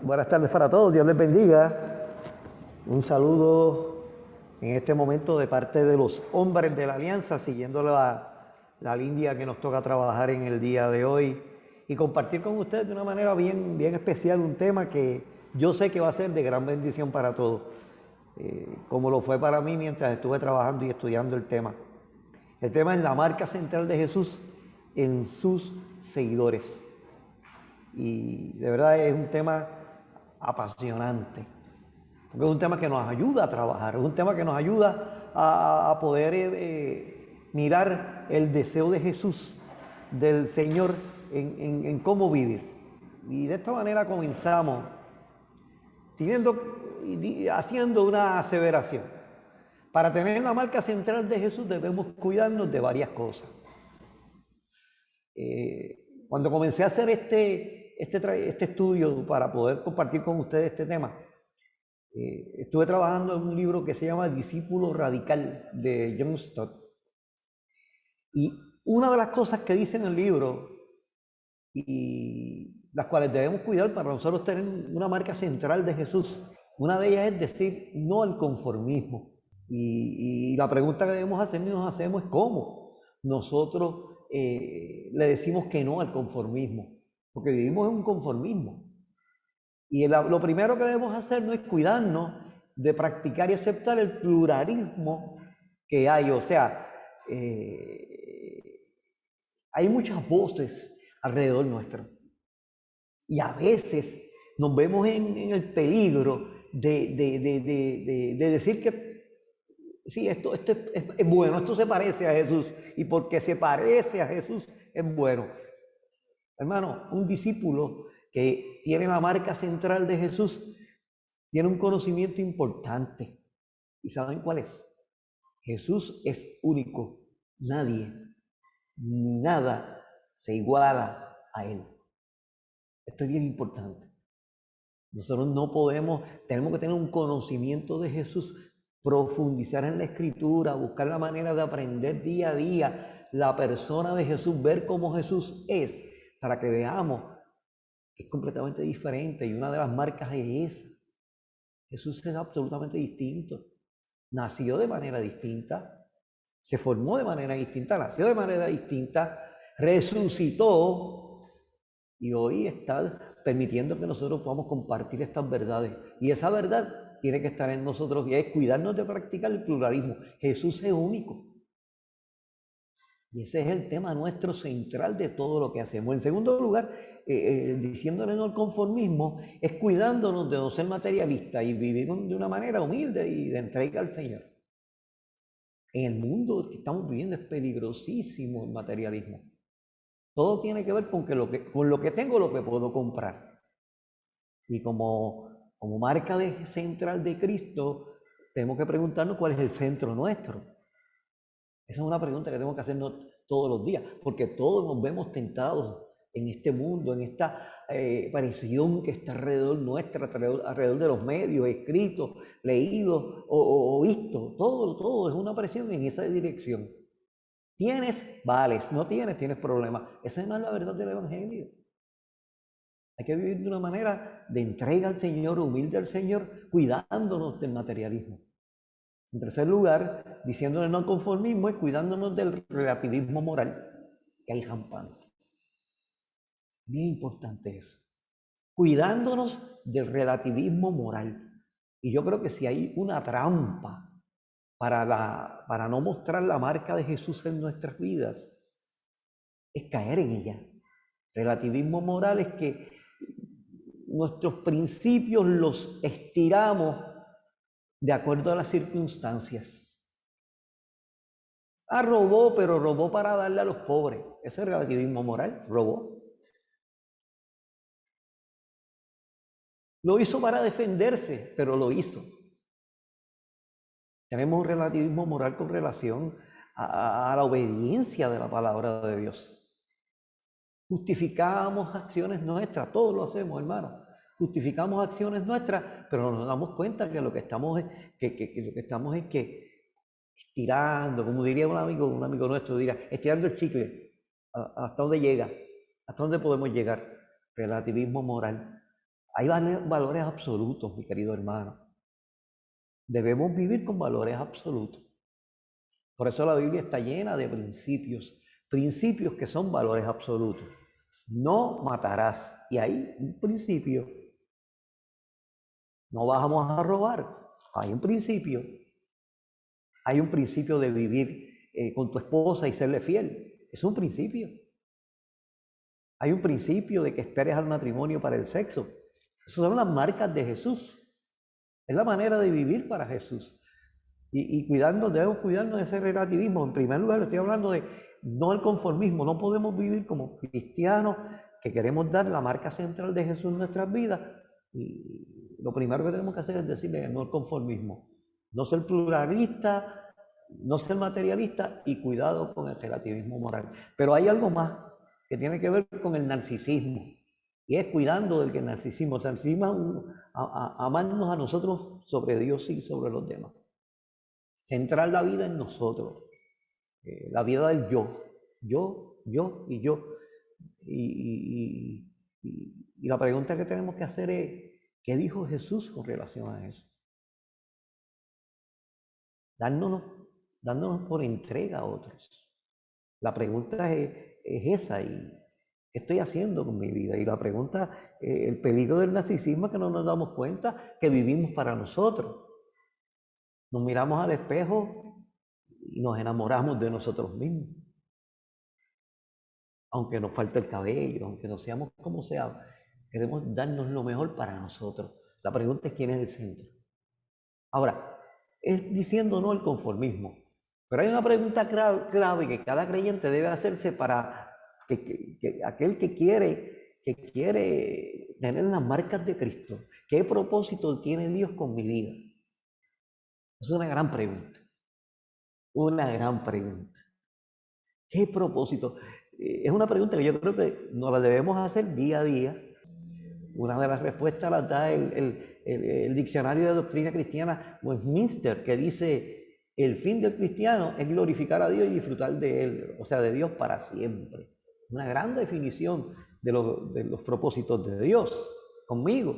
Buenas tardes para todos, Dios les bendiga. Un saludo en este momento de parte de los hombres de la Alianza, siguiendo la línea que nos toca trabajar en el día de hoy y compartir con ustedes de una manera bien especial un tema que yo sé que va a ser de gran bendición para todos, como lo fue para mí mientras estuve trabajando y estudiando el tema. El tema es la marca central de Jesús en sus seguidores. Y de verdad es un tema apasionante, porque es un tema que nos ayuda a trabajar, es un tema que nos ayuda a poder mirar el deseo de Jesús, del Señor, en cómo vivir. Y de esta manera comenzamos haciendo una aseveración. Para tener la marca central de Jesús debemos cuidarnos de varias cosas. Cuando comencé a hacer este estudio para poder compartir con ustedes este tema, estuve trabajando en un libro que se llama Discípulo Radical de John Stott. Y una de las cosas que dice en el libro y las cuales debemos cuidar para nosotros tener una marca central de Jesús, una de ellas es decir no al conformismo. Y la pregunta que debemos hacer y nos hacemos es cómo nosotros le decimos que no al conformismo, porque vivimos en un conformismo. Y lo primero que debemos hacer no es cuidarnos de practicar y aceptar el pluralismo que hay. O sea, hay muchas voces alrededor nuestro. Y a veces nos vemos en el peligro de decir que sí, esto es bueno, esto se parece a Jesús. Y porque se parece a Jesús es bueno. Hermano, un discípulo que tiene la marca central de Jesús tiene un conocimiento importante. ¿Y saben cuál es? Jesús es único. Nadie ni nada se iguala a Él. Esto es bien importante. Nosotros no podemos, tenemos que tener un conocimiento de Jesús, profundizar en la Escritura, buscar la manera de aprender día a día la persona de Jesús, ver cómo Jesús es, para que veamos que es completamente diferente. Y una de las marcas es esa. Jesús es absolutamente distinto. Nació de manera distinta, se formó de manera distinta, nació de manera distinta, resucitó y hoy está permitiendo que nosotros podamos compartir estas verdades. Y esa verdad tiene que estar en nosotros y es cuidarnos de practicar el pluralismo. Jesús es único. Y ese es el tema nuestro central de todo lo que hacemos. En segundo lugar, diciéndole no al conformismo, es cuidándonos de no ser materialistas y vivir de una manera humilde y de entrega al Señor. En el mundo que estamos viviendo es peligrosísimo el materialismo. Todo tiene que ver con lo que tengo, lo que puedo comprar. Y como marca central de Cristo, tenemos que preguntarnos cuál es el centro nuestro. Esa es una pregunta que tenemos que hacernos todos los días, porque todos nos vemos tentados en este mundo, en esta presión que está alrededor nuestra, alrededor de los medios, escritos, leídos o vistos. Todo es una presión en esa dirección. Tienes, vales, no tienes, tienes problemas. Esa no es la verdad del Evangelio. Hay que vivir de una manera de entrega al Señor, humilde al Señor, cuidándonos del materialismo. En tercer lugar, diciéndole no al conformismo, es cuidándonos del relativismo moral que hay rampante. Bien importante eso. Cuidándonos del relativismo moral. Y yo creo que si hay una trampa para no mostrar la marca de Jesús en nuestras vidas, es caer en ella. Relativismo moral es que nuestros principios los estiramos de acuerdo a las circunstancias. Robó, pero robó para darle a los pobres. Ese es relativismo moral, robó. Lo hizo para defenderse, pero lo hizo. Tenemos un relativismo moral con relación a la obediencia de la palabra de Dios. Justificamos acciones nuestras, todos lo hacemos, hermano. Justificamos acciones nuestras, pero nos damos cuenta que lo que estamos es estirando, como diría un amigo nuestro, diría, estirando el chicle. ¿Hasta dónde llega? ¿Hasta dónde podemos llegar? Relativismo moral. Hay valores absolutos, mi querido hermano. Debemos vivir con valores absolutos. Por eso la Biblia está llena de principios que son valores absolutos. No matarás. Y hay un principio. No vamos a robar. Hay un principio. Hay un principio de vivir con tu esposa y serle fiel. Es un principio. Hay un principio de que esperes al matrimonio para el sexo. Esas son las marcas de Jesús. Es la manera de vivir para Jesús. Y debemos cuidarnos de ese relativismo. En primer lugar, estoy hablando de no el conformismo. No podemos vivir como cristianos que queremos dar la marca central de Jesús en nuestras vidas. Y lo primero que tenemos que hacer es decirle no el conformismo. No ser pluralista, no ser materialista y cuidado con el relativismo moral. Pero hay algo más que tiene que ver con el narcisismo. Y es cuidando del que el narcisismo. El narcisismo es amarnos a nosotros sobre Dios y sobre los demás. Centrar la vida en nosotros. La vida del yo. Yo y yo. Y la pregunta que tenemos que hacer es, ¿qué dijo Jesús con relación a eso? Dándonos por entrega a otros. La pregunta es esa, y ¿qué estoy haciendo con mi vida? Y la pregunta, el peligro del narcisismo es que no nos damos cuenta que vivimos para nosotros. Nos miramos al espejo y nos enamoramos de nosotros mismos. Aunque nos falte el cabello, aunque no seamos como seamos, queremos darnos lo mejor para nosotros. La pregunta es quién es el centro. Ahora, es diciendo no el conformismo. Pero hay una pregunta clave que cada creyente debe hacerse para que aquel que quiere tener las marcas de Cristo. ¿Qué propósito tiene Dios con mi vida? Es una gran pregunta. Una gran pregunta. ¿Qué propósito? Es una pregunta que yo creo que nos la debemos hacer día a día. Una de las respuestas las da el Diccionario de Doctrina Cristiana Westminster, que dice: el fin del cristiano es glorificar a Dios y disfrutar de Él, o sea, de Dios para siempre. Una gran definición de los propósitos de Dios conmigo,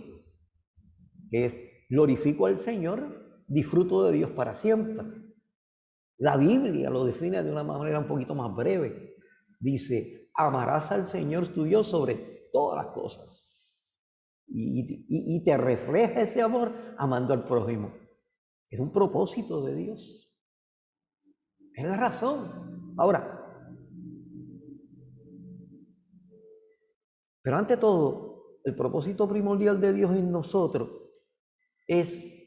que es: glorifico al Señor, disfruto de Dios para siempre. La Biblia lo define de una manera un poquito más breve. Dice: amarás al Señor tu Dios sobre todas las cosas. Y te refleja ese amor amando al prójimo. Es un propósito de Dios. Es la razón. Ahora, pero ante todo, el propósito primordial de Dios en nosotros es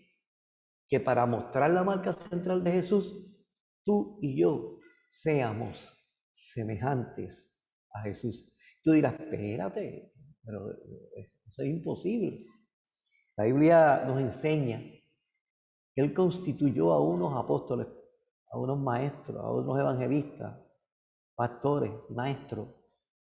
que para mostrar la marca central de Jesús, tú y yo seamos semejantes a Jesús. Tú dirás: espérate, pero eso es imposible. La Biblia nos enseña que Él constituyó a unos apóstoles, a unos maestros, a unos evangelistas, pastores, maestros,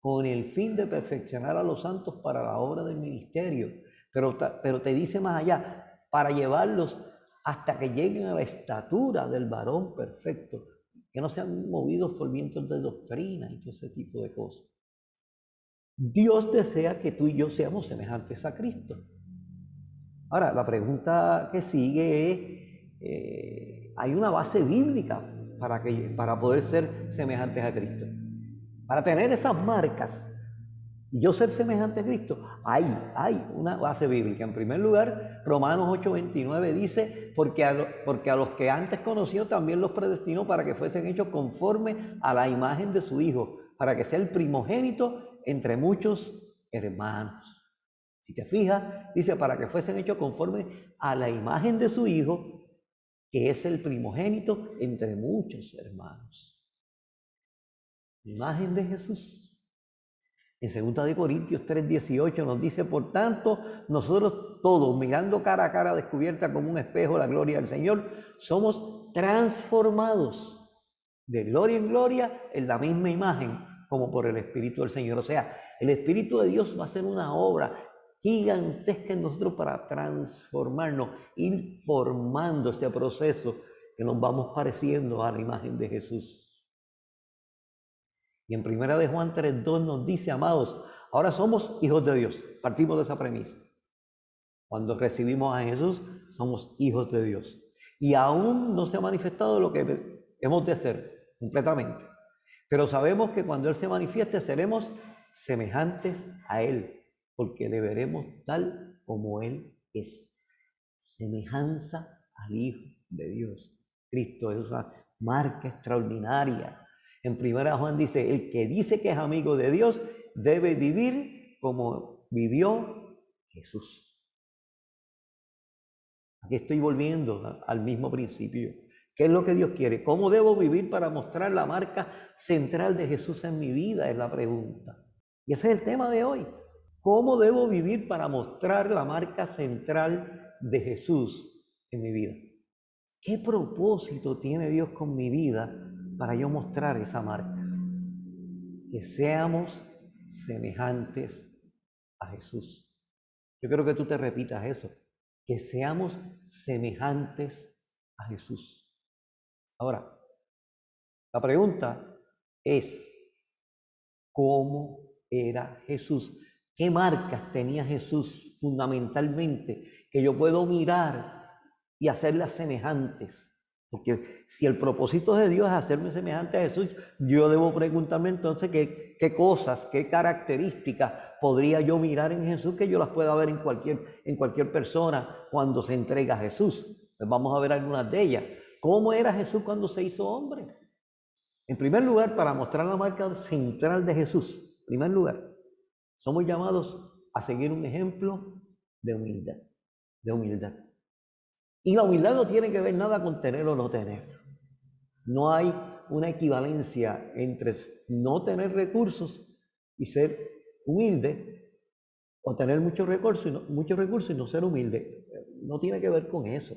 con el fin de perfeccionar a los santos para la obra del ministerio. Pero te dice más allá: para llevarlos hasta que lleguen a la estatura del varón perfecto, que no sean movidos por vientos de doctrina y todo ese tipo de cosas. Dios desea que tú y yo seamos semejantes a Cristo. Ahora, la pregunta que sigue es, ¿hay una base bíblica para poder ser semejantes a Cristo? Para tener esas marcas y yo ser semejante a Cristo, hay una base bíblica. En primer lugar, Romanos 8:29 dice: porque a los que antes conoció también los predestinó para que fuesen hechos conforme a la imagen de su Hijo, para que sea el primogénito entre muchos hermanos. Si te fijas, dice: para que fuesen hechos conforme a la imagen de su Hijo, que es el primogénito entre muchos hermanos. Imagen de Jesús. En 2 Corintios 3:18 nos dice: por tanto, nosotros todos, mirando cara a cara descubierta como un espejo la gloria del Señor, somos transformados de gloria en gloria en la misma imagen como por el Espíritu del Señor. O sea, el Espíritu de Dios va a hacer una obra gigantesca en nosotros para transformarnos, ir formando ese proceso que nos vamos pareciendo a la imagen de Jesús. Y en 1 de Juan 3:2 nos dice: amados, ahora somos hijos de Dios. Partimos de esa premisa. Cuando recibimos a Jesús, somos hijos de Dios. Y aún no se ha manifestado lo que hemos de ser completamente. Pero sabemos que cuando Él se manifieste, seremos semejantes a Él, porque le veremos tal como Él es. Semejanza al Hijo de Dios. Cristo es una marca extraordinaria. En 1 Juan dice, el que dice que es amigo de Dios debe vivir como vivió Jesús. Aquí estoy volviendo al mismo principio. ¿Qué es lo que Dios quiere? ¿Cómo debo vivir para mostrar la marca central de Jesús en mi vida? Es la pregunta. Y ese es el tema de hoy. ¿Cómo debo vivir para mostrar la marca central de Jesús en mi vida? ¿Qué propósito tiene Dios con mi vida para yo mostrar esa marca? Que seamos semejantes a Jesús. Yo quiero que tú te repitas eso. Que seamos semejantes a Jesús. Ahora, la pregunta es, ¿cómo era Jesús? ¿Qué marcas tenía Jesús fundamentalmente que yo puedo mirar y hacerlas semejantes? Porque si el propósito de Dios es hacerme semejante a Jesús, yo debo preguntarme entonces qué cosas, qué características podría yo mirar en Jesús que yo las pueda ver en cualquier persona cuando se entrega a Jesús. Pues vamos a ver algunas de ellas. ¿Cómo era Jesús cuando se hizo hombre? En primer lugar, para mostrar la marca central de Jesús, en primer lugar, somos llamados a seguir un ejemplo de humildad, de humildad. Y la humildad no tiene que ver nada con tener o no tener. No hay una equivalencia entre no tener recursos y ser humilde, o tener muchos recursos y no ser humilde. No tiene que ver con eso.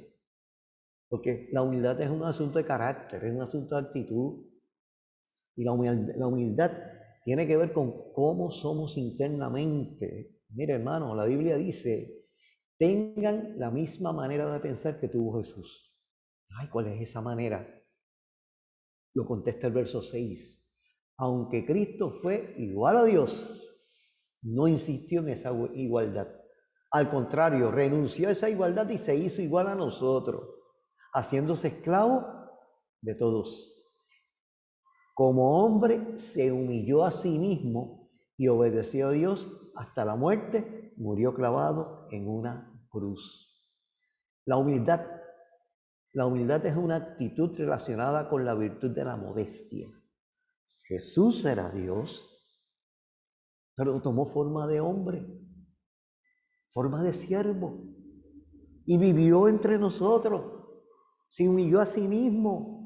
Porque la humildad es un asunto de carácter, es un asunto de actitud. Y la humildad tiene que ver con cómo somos internamente. Mire, hermano, la Biblia dice, tengan la misma manera de pensar que tuvo Jesús. Ay, ¿cuál es esa manera? Lo contesta el verso 6. Aunque Cristo fue igual a Dios, no insistió en esa igualdad. Al contrario, renunció a esa igualdad y se hizo igual a nosotros, haciéndose esclavo de todos. Como hombre se humilló a sí mismo y obedeció a Dios hasta la muerte, murió clavado en una cruz. La humildad es una actitud relacionada con la virtud de la modestia. Jesús era Dios, pero tomó forma de hombre, forma de siervo, y vivió entre nosotros, se humilló a sí mismo.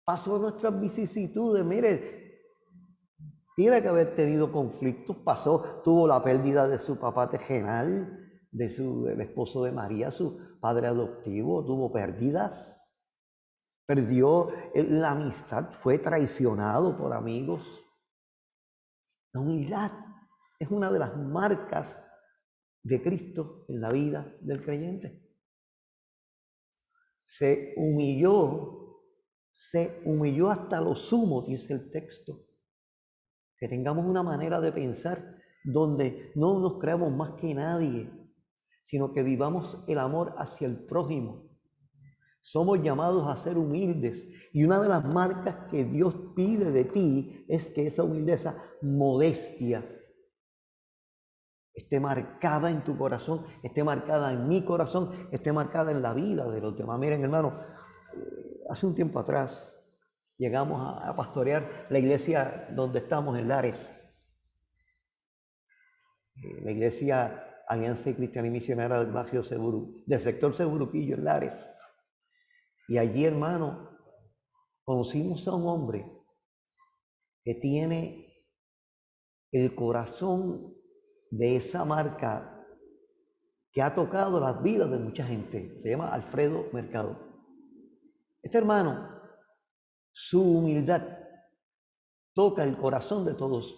Pasó nuestras vicisitudes, mire, tiene que haber tenido conflictos, tuvo la pérdida de su papá terrenal, del esposo de María, su padre adoptivo, tuvo pérdidas, perdió la amistad, fue traicionado por amigos. La humildad es una de las marcas de Cristo en la vida del creyente. Se humilló hasta lo sumo, dice el texto. Que tengamos una manera de pensar donde no nos creamos más que nadie, sino que vivamos el amor hacia el prójimo. Somos llamados a ser humildes y una de las marcas que Dios pide de ti es que esa humildad, esa modestia esté marcada en tu corazón, esté marcada en mi corazón, esté marcada en la vida de los demás. Miren, hermano, hace un tiempo atrás llegamos a pastorear la iglesia donde estamos, en Lares. La iglesia Alianza Cristiana y Misionera del barrio del sector Seguruquillo, en Lares. Y allí, hermano, conocimos a un hombre que tiene el corazón de esa marca que ha tocado las vidas de mucha gente. Se llama Alfredo Mercado. Este hermano, su humildad toca el corazón de todos.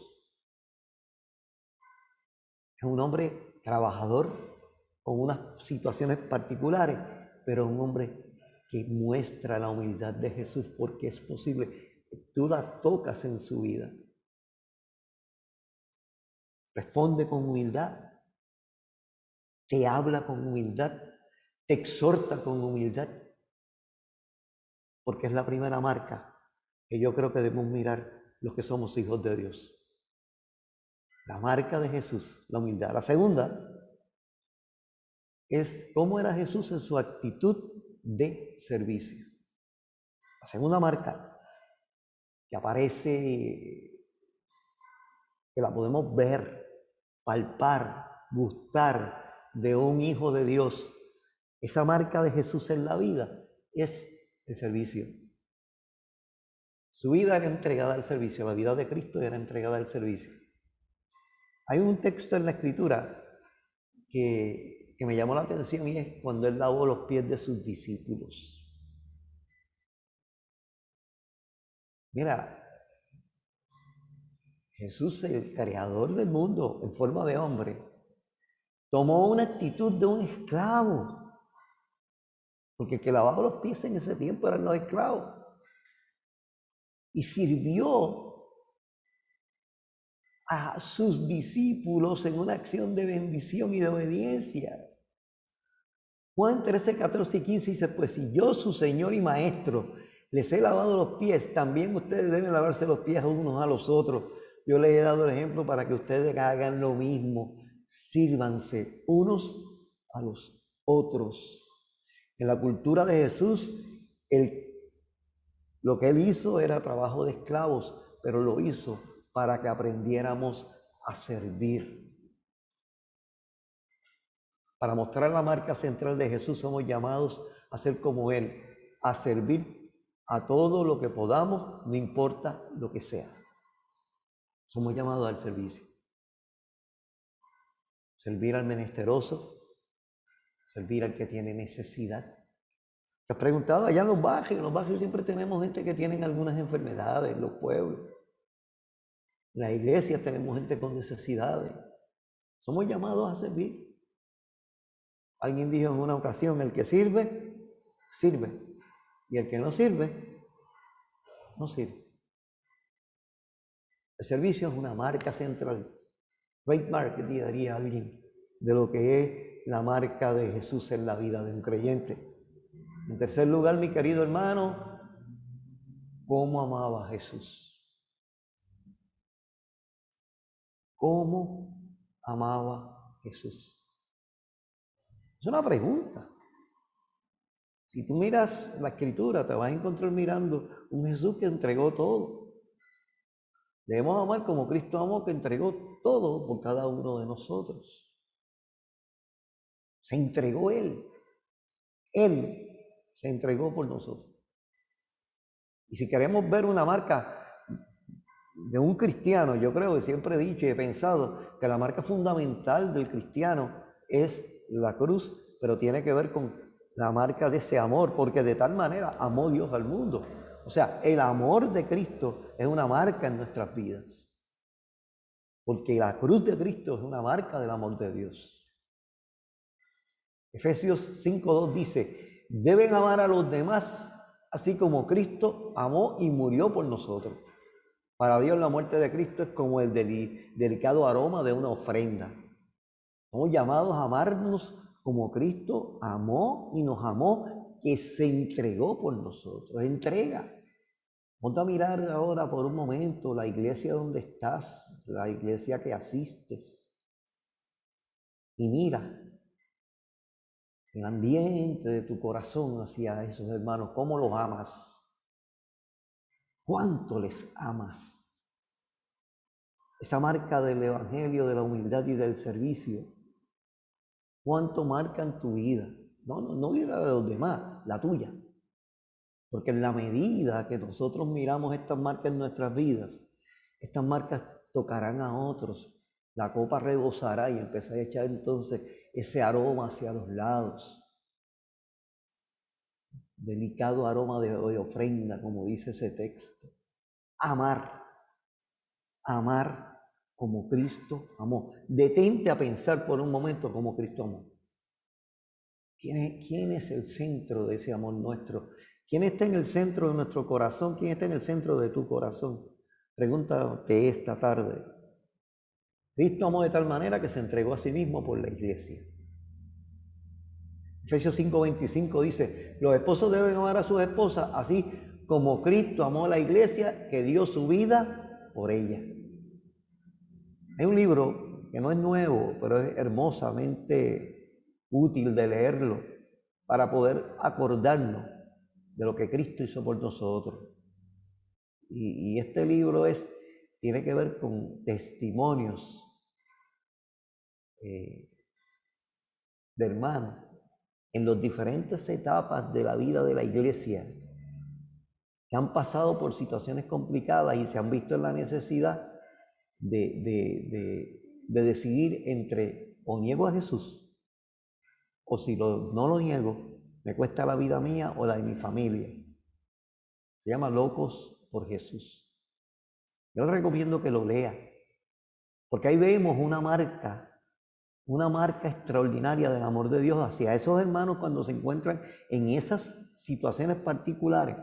Es un hombre trabajador con unas situaciones particulares, pero un hombre que muestra la humildad de Jesús, porque es posible. Tú la tocas en su vida. Responde con humildad. te habla con humildad, te exhorta con humildad, porque es la primera marca que yo creo que debemos mirar los que somos hijos de Dios. La marca de Jesús, la humildad. La segunda es cómo era Jesús en su actitud de servicio. La segunda marca que aparece, que la podemos ver, palpar, gustar de un hijo de Dios, esa marca de Jesús en la vida es el servicio. Su vida era entregada al servicio, la vida de Cristo era entregada al servicio. Hay un texto en la Escritura que me llamó la atención y es cuando Él lavó los pies de sus discípulos. Mira, Jesús, el creador del mundo en forma de hombre, tomó una actitud de un esclavo, porque el que lavaba los pies en ese tiempo eran los esclavos, y sirvió a sus discípulos en una acción de bendición y de obediencia. Juan 13, 14 y 15 dice, pues si yo, su Señor y Maestro, les he lavado los pies, también ustedes deben lavarse los pies unos a los otros. Yo les he dado el ejemplo para que ustedes hagan lo mismo. Sírvanse unos a los otros. En la cultura de Jesús, lo que Él hizo era trabajo de esclavos, pero lo hizo para que aprendiéramos a servir. Para mostrar la marca central de Jesús, somos llamados a ser como Él, a servir a todo lo que podamos, no importa lo que sea. Somos llamados al servicio. Servir al menesteroso, servir al que tiene necesidad. ¿Te has preguntado allá en los barrios siempre tenemos gente que tiene algunas enfermedades, en los pueblos. En las iglesias tenemos gente con necesidades. Somos llamados a servir. Alguien dijo en una ocasión, el que sirve, sirve. Y el que no sirve, no sirve. El servicio es una marca central. Great mark, diría alguien, de lo que es la marca de Jesús en la vida de un creyente. En tercer lugar, mi querido hermano, ¿cómo amaba a Jesús? ¿Cómo amaba Jesús? Es una pregunta. Si tú miras la Escritura, te vas a encontrar mirando un Jesús que entregó todo. Debemos amar como Cristo amó, que entregó todo por cada uno de nosotros. Se entregó Él. Él se entregó por nosotros. Y si queremos ver una marca de un cristiano, yo creo que siempre he dicho y he pensado que la marca fundamental del cristiano es la cruz, pero tiene que ver con la marca de ese amor, porque de tal manera amó Dios al mundo. O sea, el amor de Cristo es una marca en nuestras vidas, porque la cruz de Cristo es una marca del amor de Dios. Efesios 5:2 dice, deben amar a los demás, así como Cristo amó y murió por nosotros. Para Dios la muerte de Cristo es como el delicado aroma de una ofrenda. Somos llamados a amarnos como Cristo amó y nos amó, que se entregó por nosotros. Entrega. Ponte a mirar ahora por un momento la iglesia donde estás, la iglesia que asistes. Y mira el ambiente de tu corazón hacia esos hermanos, cómo los amas. ¿Cuánto les amas? Esa marca del evangelio, de la humildad y del servicio. ¿Cuánto marcan tu vida? No vida de los demás, la tuya. Porque en la medida que nosotros miramos estas marcas en nuestras vidas, estas marcas tocarán a otros. La copa rebosará y empezará a echar entonces ese aroma hacia los lados. Delicado aroma de ofrenda, como dice ese texto. Amar como Cristo amó. Detente a pensar por un momento como Cristo amó. ¿Quién es el centro de ese amor nuestro? ¿Quién está en el centro de nuestro corazón? ¿Quién está en el centro de tu corazón? Pregúntate esta tarde. Cristo amó de tal manera que se entregó a sí mismo por la iglesia. Efesios 5:25 dice, los esposos deben amar a sus esposas, así como Cristo amó a la iglesia, que dio su vida por ella. Hay un libro que no es nuevo, pero es hermosamente útil de leerlo para poder acordarnos de lo que Cristo hizo por nosotros. Y este libro tiene que ver con testimonios de hermanos en las diferentes etapas de la vida de la iglesia que han pasado por situaciones complicadas y se han visto en la necesidad de decidir entre o niego a Jesús o si no lo niego, me cuesta la vida mía o la de mi familia. Se llama Locos por Jesús. Yo les recomiendo que lo lea, porque ahí vemos una marca extraordinaria del amor de Dios hacia esos hermanos cuando se encuentran en esas situaciones particulares.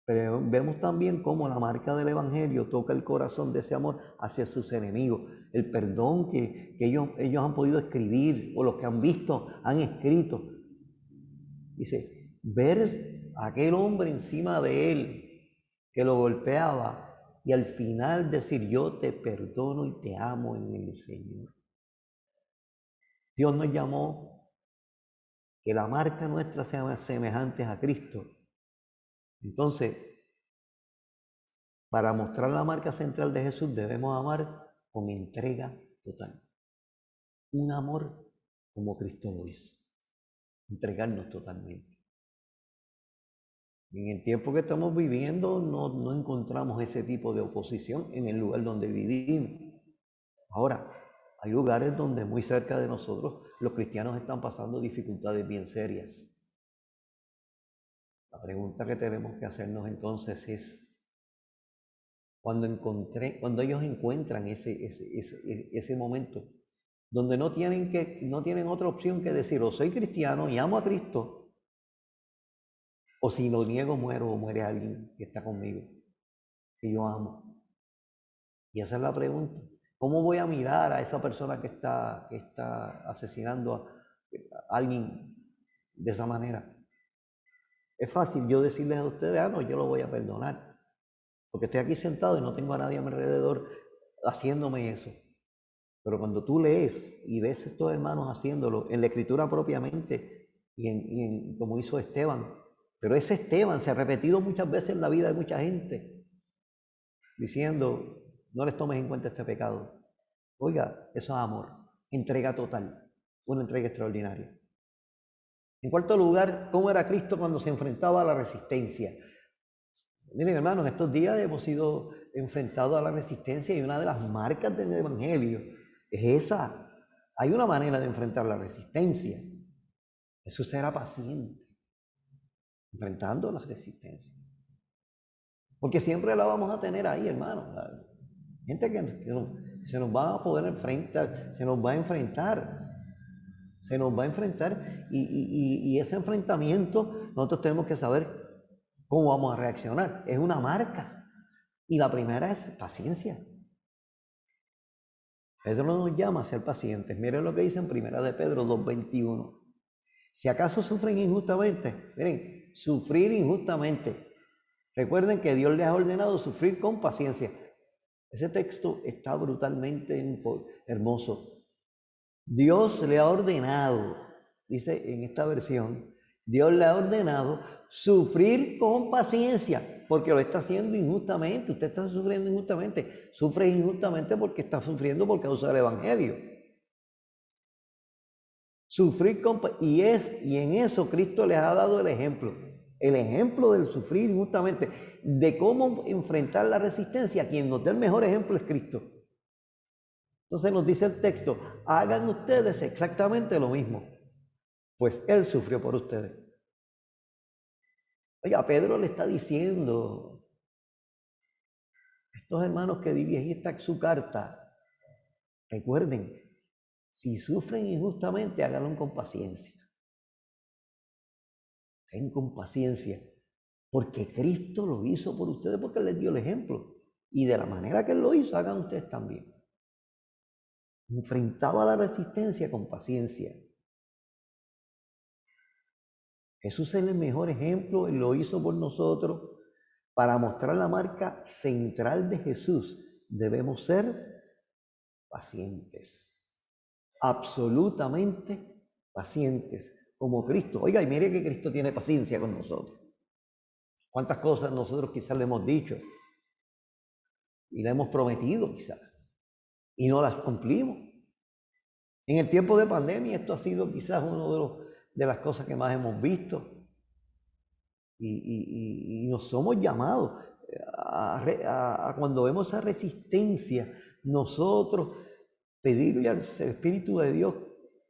Pero vemos también cómo la marca del Evangelio toca el corazón de ese amor hacia sus enemigos. El perdón que ellos han podido escribir o los que han visto han escrito. Dice, ver a aquel hombre encima de él que lo golpeaba y al final decir, yo te perdono y te amo en el Señor. Dios nos llamó que la marca nuestra sea semejante a Cristo. Entonces, para mostrar la marca central de Jesús debemos amar con entrega total. Un amor como Cristo lo hizo. Entregarnos totalmente. En el tiempo que estamos viviendo no encontramos ese tipo de oposición en el lugar donde vivimos. Ahora, hay lugares donde muy cerca de nosotros los cristianos están pasando dificultades bien serias. La pregunta que tenemos que hacernos entonces es, cuando ellos encuentran ese momento, donde no tienen otra opción que decir, o soy cristiano y amo a Cristo, o si lo niego muero o muere alguien que está conmigo, que yo amo. Y esa es la pregunta. ¿Cómo voy a mirar a esa persona que está asesinando a alguien de esa manera? Es fácil yo decirles a ustedes, no, yo lo voy a perdonar, porque estoy aquí sentado y no tengo a nadie a mi alrededor haciéndome eso. Pero cuando tú lees y ves a estos hermanos haciéndolo en la Escritura propiamente y como hizo Esteban, pero ese Esteban se ha repetido muchas veces en la vida de mucha gente, diciendo, no les tomes en cuenta este pecado. Oiga, eso es amor, entrega total, una entrega extraordinaria. En cuarto lugar, ¿cómo era Cristo cuando se enfrentaba a la resistencia? Miren, hermanos, estos días hemos sido enfrentados a la resistencia y una de las marcas del Evangelio es esa. Hay una manera de enfrentar la resistencia. Jesús era paciente, enfrentando la resistencia. Porque siempre la vamos a tener ahí, hermanos. Gente que se nos va a poder enfrentar, se nos va a enfrentar. Se nos va a enfrentar y ese enfrentamiento nosotros tenemos que saber cómo vamos a reaccionar. Es una marca. Y la primera es paciencia. Pedro nos llama a ser pacientes. Miren lo que dice en 1 de Pedro 2:21. Si acaso sufren injustamente, miren, sufrir injustamente. Recuerden que Dios les ha ordenado sufrir con paciencia. Ese texto está brutalmente hermoso. Dios le ha ordenado, dice en esta versión, Dios le ha ordenado sufrir con paciencia, porque lo está haciendo injustamente. Usted está sufriendo injustamente. Sufre injustamente porque está sufriendo por causa del Evangelio. Sufrir y en eso Cristo les ha dado el ejemplo del sufrir injustamente, de cómo enfrentar la resistencia. Quien nos da el mejor ejemplo es Cristo. Entonces nos dice el texto, hagan ustedes exactamente lo mismo, pues Él sufrió por ustedes. Oiga, Pedro le está diciendo a estos hermanos que dirigí su carta, recuerden, si sufren injustamente, háganlo con paciencia. Ten con paciencia, porque Cristo lo hizo por ustedes, porque Él les dio el ejemplo. Y de la manera que Él lo hizo, hagan ustedes también. Enfrentaba la resistencia con paciencia. Jesús es el mejor ejemplo, Él lo hizo por nosotros. Para mostrar la marca central de Jesús, debemos ser pacientes, absolutamente pacientes, como Cristo. Oiga, y mire que Cristo tiene paciencia con nosotros. ¿Cuántas cosas nosotros quizás le hemos dicho y le hemos prometido quizás y no las cumplimos? En el tiempo de pandemia esto ha sido quizás una de las cosas que más hemos visto. Y nos somos llamados a cuando vemos esa resistencia, nosotros pedirle al Espíritu de Dios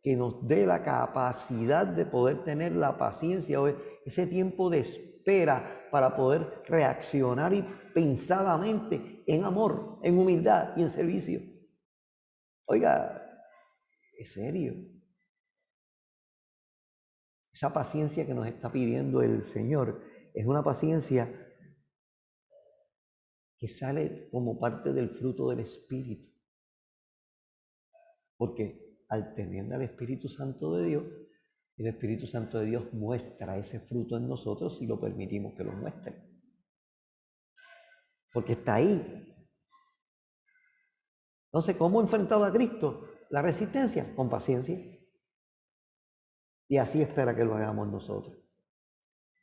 que nos dé la capacidad de poder tener la paciencia o ese tiempo de espera para poder reaccionar y pensadamente en amor, en humildad y en servicio. Oiga, es serio. Esa paciencia que nos está pidiendo el Señor es una paciencia que sale como parte del fruto del Espíritu. Porque al tener al Espíritu Santo de Dios, el Espíritu Santo de Dios muestra ese fruto en nosotros si lo permitimos que lo muestre. Porque está ahí. Entonces, ¿cómo enfrentaba a Cristo la resistencia? Con paciencia. Y así espera que lo hagamos nosotros.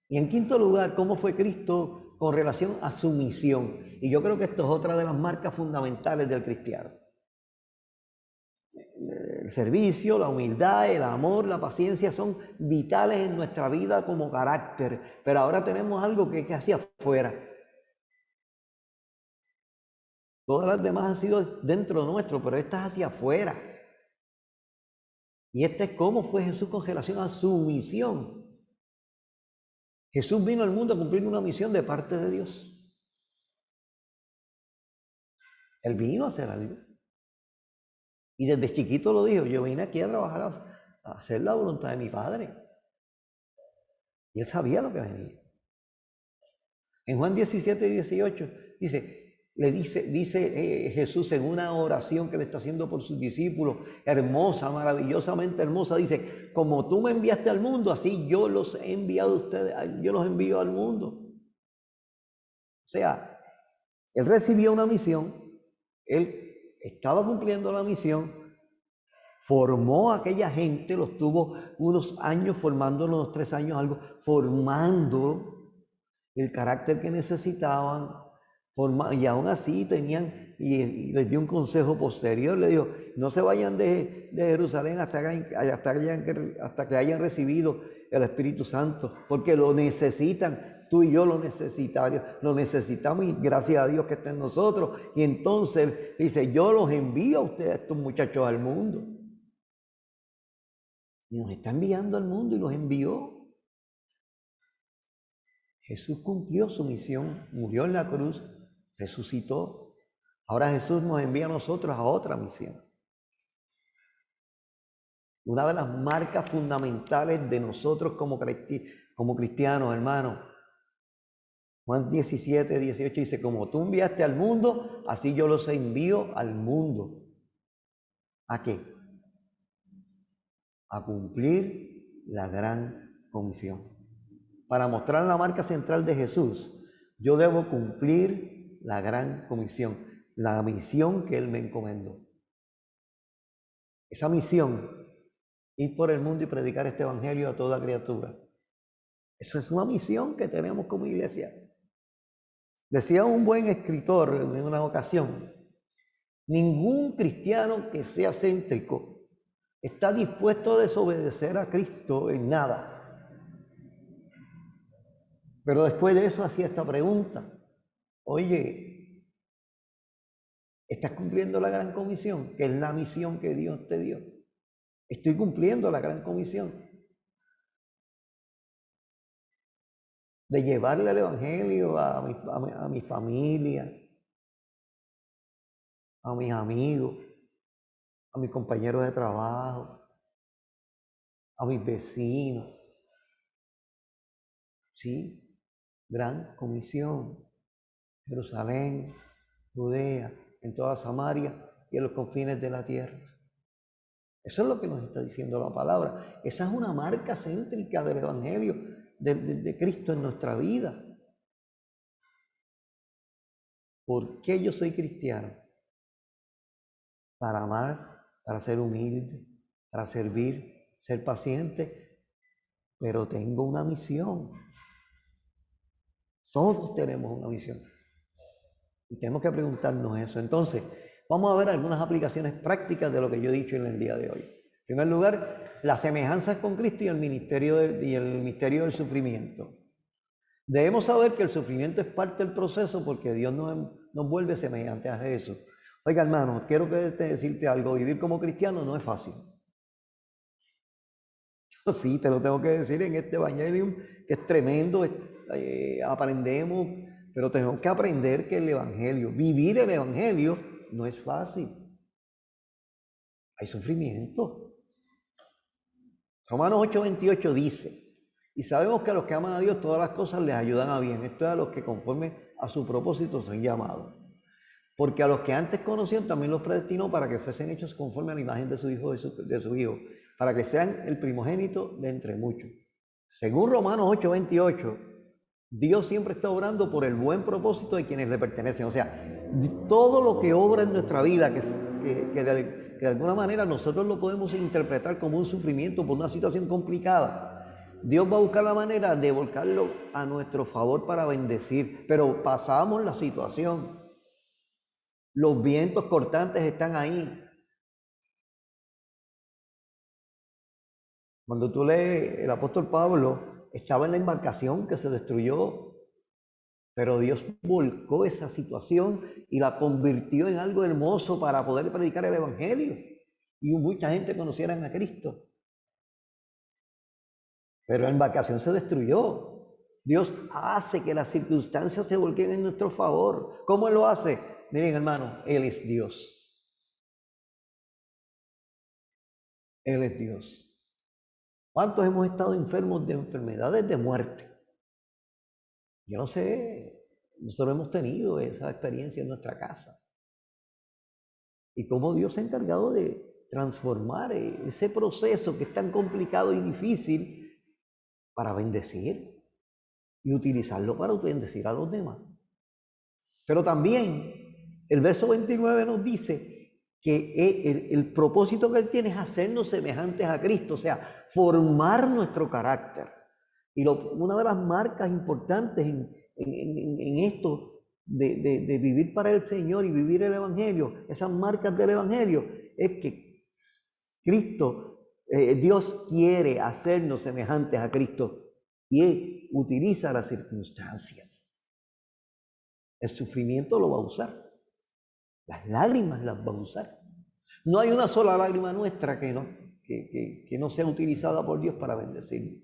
Y en quinto lugar, ¿cómo fue Cristo con relación a su misión? Y yo creo que esto es otra de las marcas fundamentales del cristiano. El servicio, la humildad, el amor, la paciencia son vitales en nuestra vida como carácter. Pero ahora tenemos algo que es hacia afuera. Todas las demás han sido dentro nuestro, pero esta es hacia afuera. Y este es cómo fue Jesús con relación a su misión. Jesús vino al mundo a cumplir una misión de parte de Dios. Él vino a hacer algo. Y desde chiquito lo dijo, yo vine aquí a trabajar, a hacer la voluntad de mi Padre. Y él sabía lo que venía. En Juan 17 y 18 dice Jesús en una oración que le está haciendo por sus discípulos, hermosa, maravillosamente hermosa, dice, como tú me enviaste al mundo, así yo los he enviado a ustedes, yo los envío al mundo. O sea, él recibió una misión, él estaba cumpliendo la misión, formó a aquella gente, los tuvo unos años formándolos, unos 3 años algo, formando el carácter que necesitaban, y aún así tenían, y les dio un consejo posterior, le dijo, no se vayan de Jerusalén hasta que hayan recibido el Espíritu Santo, porque lo necesitan, tú y yo lo necesitamos y gracias a Dios que está en nosotros. Y entonces dice, yo los envío a ustedes, estos muchachos, al mundo. Y nos está enviando al mundo y los envió. Jesús cumplió su misión, murió en la cruz, resucitó. Ahora Jesús nos envía a nosotros a otra misión. Una de las marcas fundamentales de nosotros como cristianos, hermanos. Juan 17, 18 dice, como tú enviaste al mundo, así yo los envío al mundo. ¿A qué? A cumplir la gran comisión. Para mostrar la marca central de Jesús, yo debo cumplir la gran comisión, la misión que Él me encomendó. Esa misión, ir por el mundo y predicar este evangelio a toda criatura. Eso es una misión que tenemos como iglesia. Decía un buen escritor en una ocasión, ningún cristiano que sea céntrico está dispuesto a desobedecer a Cristo en nada. Pero después de eso hacía esta pregunta, oye, ¿estás cumpliendo la gran comisión? Que es la misión que Dios te dio. Estoy cumpliendo la gran comisión de llevarle el evangelio a mi familia, a mis amigos, a mis compañeros de trabajo, a mis vecinos. Sí, gran comisión. Jerusalén, Judea, en toda Samaria y en los confines de la tierra. Eso es lo que nos está diciendo la palabra. Esa es una marca céntrica del Evangelio, de Cristo en nuestra vida. ¿Por qué yo soy cristiano? Para amar, para ser humilde, para servir, ser paciente, pero tengo una misión. Todos tenemos una misión. Y tenemos que preguntarnos eso. Entonces, vamos a ver algunas aplicaciones prácticas de lo que yo he dicho en el día de hoy. En primer lugar, las semejanzas con Cristo y el misterio del sufrimiento. Debemos saber que el sufrimiento es parte del proceso porque Dios nos vuelve semejantes a Jesús. Oiga, hermano, quiero decirte algo. Vivir como cristiano no es fácil. Sí, te lo tengo que decir en este Evangelium, que es tremendo. Aprendemos, pero tenemos que aprender que el Evangelio, vivir el Evangelio, no es fácil. Hay sufrimiento. Romanos 8:28 dice, y sabemos que a los que aman a Dios todas las cosas les ayudan a bien. Esto es a los que conforme a su propósito son llamados. Porque a los que antes conocían también los predestinó para que fuesen hechos conforme a la imagen de su Hijo, para que sean el primogénito de entre muchos. Según Romanos 8:28, Dios siempre está obrando por el buen propósito de quienes le pertenecen. O sea, todo lo que obra en nuestra vida, que de alguna manera nosotros lo podemos interpretar como un sufrimiento por una situación complicada, Dios va a buscar la manera de volcarlo a nuestro favor para bendecir. Pero pasamos la situación. Los vientos cortantes están ahí. Cuando tú lees, el apóstol Pablo estaba en la embarcación que se destruyó, pero Dios volcó esa situación y la convirtió en algo hermoso para poder predicar el Evangelio y mucha gente conocieran a Cristo. Pero la embarcación se destruyó. Dios hace que las circunstancias se volquen en nuestro favor. ¿Cómo Él lo hace? Miren, hermano, Él es Dios. Él es Dios. ¿Cuántos hemos estado enfermos de enfermedades de muerte? Yo no sé, nosotros hemos tenido esa experiencia en nuestra casa. Y cómo Dios se ha encargado de transformar ese proceso que es tan complicado y difícil para bendecir y utilizarlo para bendecir a los demás. Pero también el verso 29 nos dice que el propósito que Él tiene es hacernos semejantes a Cristo, o sea, formar nuestro carácter. Y una de las marcas importantes en esto de vivir para el Señor y vivir el Evangelio, esas marcas del Evangelio, es que Dios quiere hacernos semejantes a Cristo y Él utiliza las circunstancias. El sufrimiento lo va a usar. Las lágrimas las va a usar. No hay una sola lágrima nuestra que no sea utilizada por Dios para bendecirnos.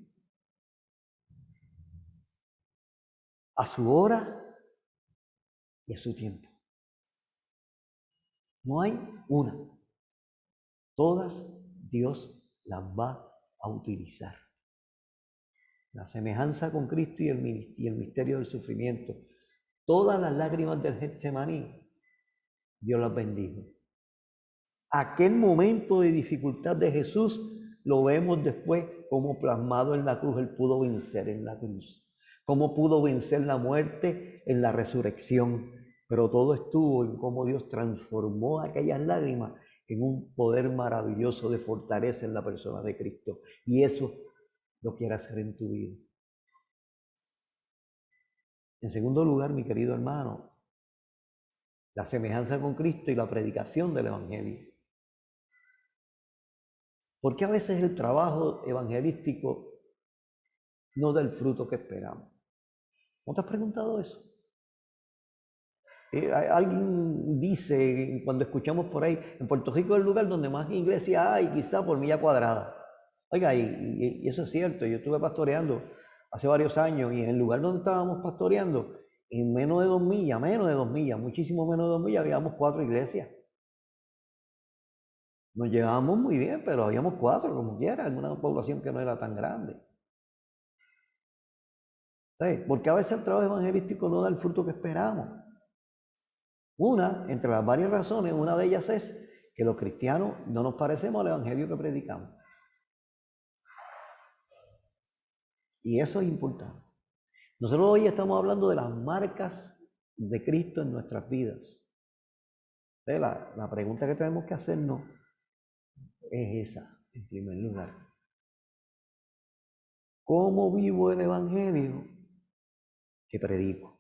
A su hora y a su tiempo. No hay una. Todas Dios las va a utilizar. La semejanza con Cristo y el misterio del sufrimiento. Todas las lágrimas del Getsemaní, Dios las bendijo. Aquel momento de dificultad de Jesús lo vemos después como plasmado en la cruz. Él pudo vencer en la cruz. Cómo pudo vencer la muerte en la resurrección. Pero todo estuvo en cómo Dios transformó aquellas lágrimas en un poder maravilloso de fortaleza en la persona de Cristo. Y eso lo quiere hacer en tu vida. En segundo lugar, mi querido hermano, la semejanza con Cristo y la predicación del Evangelio. ¿Por qué a veces el trabajo evangelístico no da el fruto que esperamos? ¿No te has preguntado eso? Alguien dice, cuando escuchamos por ahí, en Puerto Rico es el lugar donde más iglesias hay, quizá por milla cuadrada. Oiga, y eso es cierto, yo estuve pastoreando hace varios años y en el lugar donde estábamos pastoreando, en menos de 2 millas, muchísimo menos de 2 millas, habíamos 4 iglesias. Nos llevábamos muy bien, pero habíamos 4 como quiera, en una población que no era tan grande. ¿Sí? Porque a veces el trabajo evangelístico no da el fruto que esperamos. Entre las varias razones, una de ellas es que los cristianos no nos parecemos al evangelio que predicamos. Y eso es importante. Nosotros hoy estamos hablando de las marcas de Cristo en nuestras vidas. La pregunta que tenemos que hacernos es esa, en primer lugar. ¿Cómo vivo el evangelio que predico?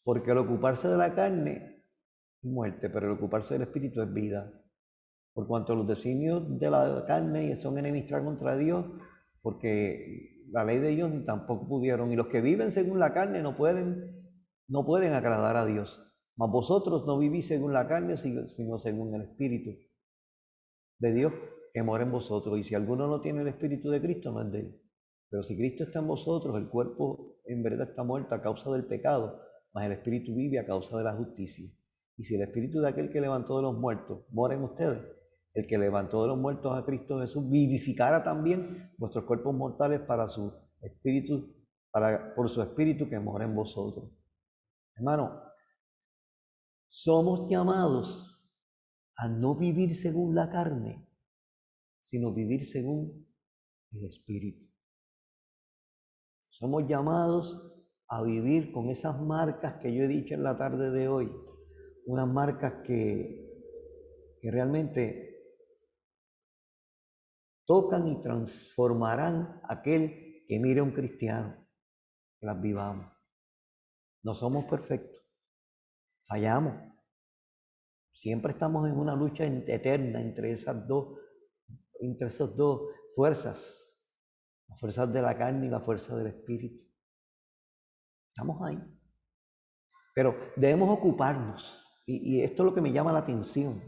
Porque el ocuparse de la carne es muerte, pero el ocuparse del espíritu es vida. Por cuanto los designios de la carne son enemistad contra Dios, porque la ley de Dios tampoco pudieron, y los que viven según la carne no pueden agradar a Dios. Mas vosotros no vivís según la carne, sino según el Espíritu de Dios que mora en vosotros. Y si alguno no tiene el Espíritu de Cristo, no es de él. Pero si Cristo está en vosotros, el cuerpo en verdad está muerto a causa del pecado, mas el Espíritu vive a causa de la justicia. Y si el Espíritu de aquel que levantó de los muertos mora en ustedes, el que levantó de los muertos a Cristo Jesús vivificará también vuestros cuerpos mortales por su Espíritu que mora en vosotros. Hermano, somos llamados a no vivir según la carne, sino vivir según el Espíritu. Somos llamados a vivir con esas marcas que yo he dicho en la tarde de hoy, unas marcas que realmente tocan y transformarán a aquel que mire a un cristiano, que las vivamos. No somos perfectos, fallamos. Siempre estamos en una lucha eterna entre esas dos fuerzas, las fuerzas de la carne y la fuerza del espíritu. Estamos ahí. Pero debemos ocuparnos, y esto es lo que me llama la atención.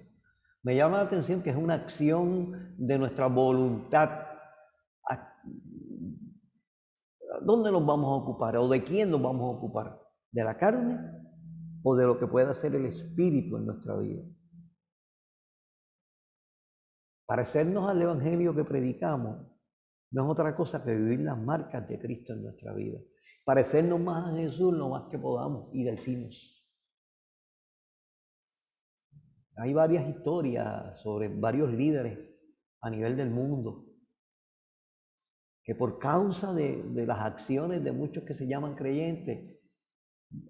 Me llama la atención que es una acción de nuestra voluntad. ¿Dónde nos vamos a ocupar? ¿O de quién nos vamos a ocupar? ¿De la carne o de lo que pueda hacer el espíritu en nuestra vida? Parecernos al evangelio que predicamos no es otra cosa que vivir las marcas de Cristo en nuestra vida. Parecernos más a Jesús lo más que podamos y decimos. Hay varias historias sobre varios líderes a nivel del mundo que por causa de las acciones de muchos que se llaman creyentes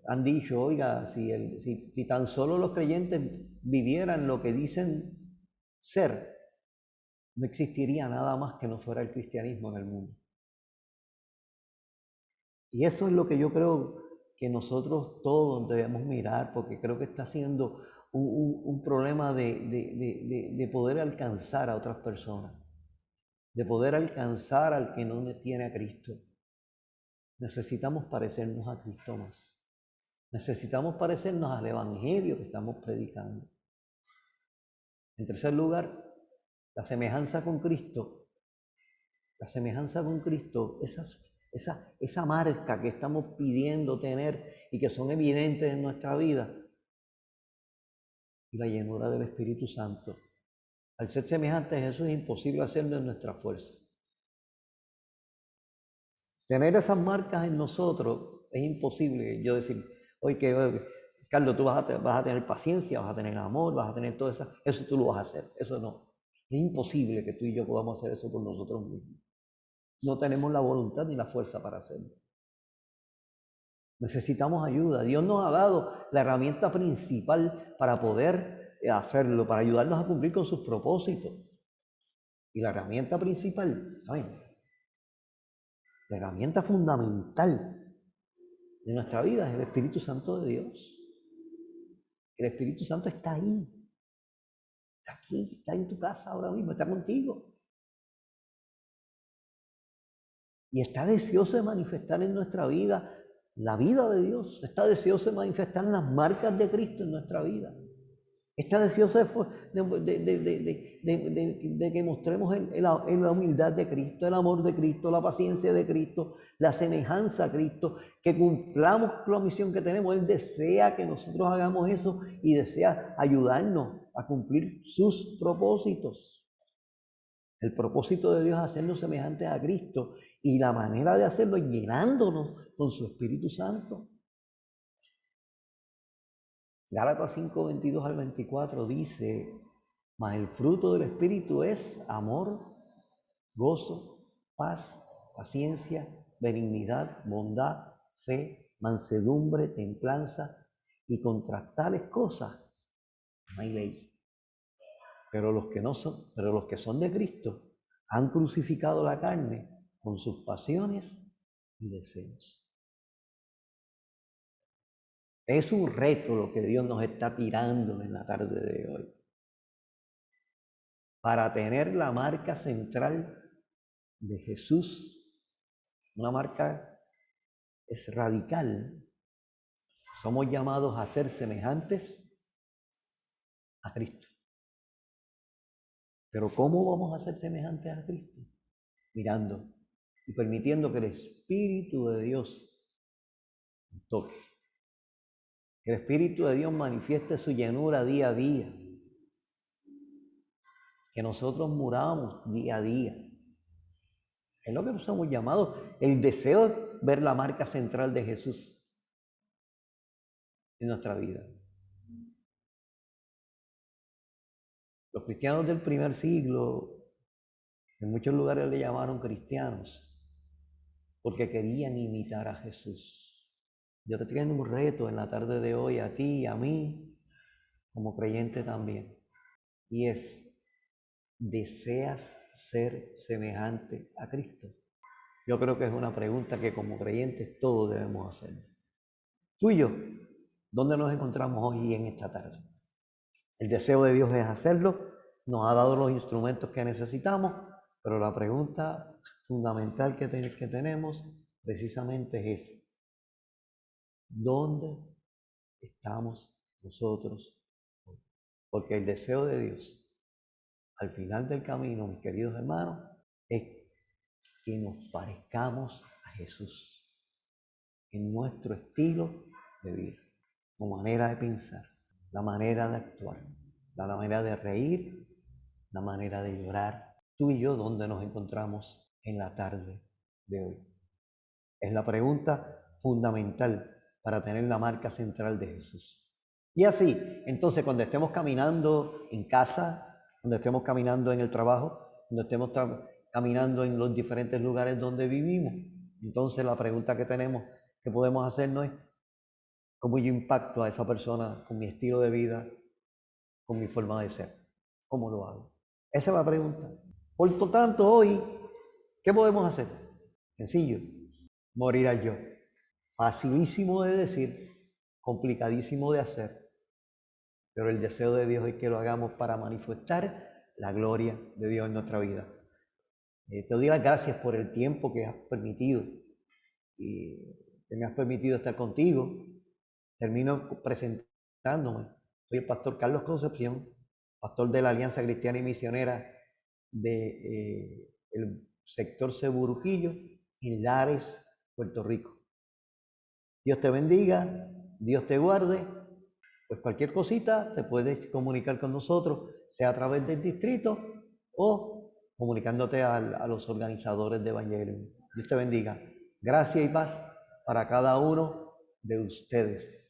han dicho, oiga, si tan solo los creyentes vivieran lo que dicen ser, no existiría nada más que no fuera el cristianismo en el mundo. Y eso es lo que yo creo que nosotros todos debemos mirar, porque creo que está siendo un problema de poder alcanzar a otras personas, de poder alcanzar al que no tiene a Cristo. Necesitamos parecernos a Cristo más. Necesitamos parecernos al evangelio que estamos predicando. En tercer lugar, la semejanza con Cristo. La semejanza con Cristo, esa marca que estamos pidiendo tener y que son evidentes en nuestra vida. Y la llenura del Espíritu Santo. Al ser semejante a Jesús es imposible hacerlo en nuestra fuerza. Tener esas marcas en nosotros es imposible. Yo decir, oye, Carlos, tú vas a tener paciencia, vas a tener amor, vas a tener todo eso. Eso tú lo vas a hacer. Eso no. Es imposible que tú y yo podamos hacer eso por nosotros mismos. No tenemos la voluntad ni la fuerza para hacerlo. Necesitamos ayuda. Dios nos ha dado la herramienta principal para poder hacerlo, para ayudarnos a cumplir con sus propósitos. Y la herramienta principal, ¿saben? La herramienta fundamental de nuestra vida es el Espíritu Santo de Dios. El Espíritu Santo está ahí. Está aquí, está en tu casa ahora mismo, está contigo. Y está deseoso de manifestar en nuestra vida la vida de Dios. Está deseoso de manifestar las marcas de Cristo en nuestra vida. Está deseoso de que mostremos en la humildad de Cristo, el amor de Cristo, la paciencia de Cristo, la semejanza a Cristo, que cumplamos con la misión que tenemos. Él desea que nosotros hagamos eso y desea ayudarnos a cumplir sus propósitos. El propósito de Dios es hacernos semejantes a Cristo y la manera de hacerlo es llenándonos con su Espíritu Santo. Gálatas 5, 22 al 24 dice, mas el fruto del Espíritu es amor, gozo, paz, paciencia, benignidad, bondad, fe, mansedumbre, templanza, y contra tales cosas no hay ley. Pero los que son de Cristo han crucificado la carne con sus pasiones y deseos. Es un reto lo que Dios nos está tirando en la tarde de hoy. Para tener la marca central de Jesús, una marca es radical, somos llamados a ser semejantes a Cristo. Pero ¿cómo vamos a ser semejantes a Cristo? Mirando y permitiendo que el Espíritu de Dios nos toque. Que el Espíritu de Dios manifieste su llenura día a día. Que nosotros muramos día a día. Es lo que nos somos llamados. El deseo es ver la marca central de Jesús en nuestra vida. Los cristianos del primer siglo, en muchos lugares le llamaron cristianos, porque querían imitar a Jesús. Yo te traigo un reto en la tarde de hoy a ti y a mí, como creyente también, y es, ¿deseas ser semejante a Cristo? Yo creo que es una pregunta que como creyentes todos debemos hacer. Tú y yo, ¿dónde nos encontramos hoy en esta tarde? El deseo de Dios es hacerlo, nos ha dado los instrumentos que necesitamos, pero la pregunta fundamental que tenemos precisamente es, ¿dónde estamos nosotros hoy? Porque el deseo de Dios, al final del camino, mis queridos hermanos, es que nos parezcamos a Jesús en nuestro estilo de vida, su manera de pensar, la manera de actuar, la manera de reír, la manera de llorar. Tú y yo, ¿dónde nos encontramos en la tarde de hoy? Es la pregunta fundamental para tener la marca central de Jesús. Y así, entonces, cuando estemos caminando en casa, cuando estemos caminando en el trabajo, cuando estemos caminando en los diferentes lugares donde vivimos, entonces la pregunta que podemos hacernos es, ¿cómo yo impacto a esa persona con mi estilo de vida, con mi forma de ser? ¿Cómo lo hago? Esa es la pregunta. Por lo tanto, hoy, ¿qué podemos hacer? Sencillo, morir al yo. Facilísimo de decir, complicadísimo de hacer, pero el deseo de Dios es que lo hagamos para manifestar la gloria de Dios en nuestra vida. Te doy las gracias por el tiempo que has permitido y que me has permitido estar contigo. Termino presentándome. Soy el pastor Carlos Concepción, pastor de la Alianza Cristiana y Misionera del sector Ceburuquillo, en Lares, Puerto Rico. Dios te bendiga, Dios te guarde. Pues cualquier cosita te puedes comunicar con nosotros, sea a través del distrito o comunicándote a los organizadores de Evangelium. Dios te bendiga. Gracia y paz para cada uno de ustedes.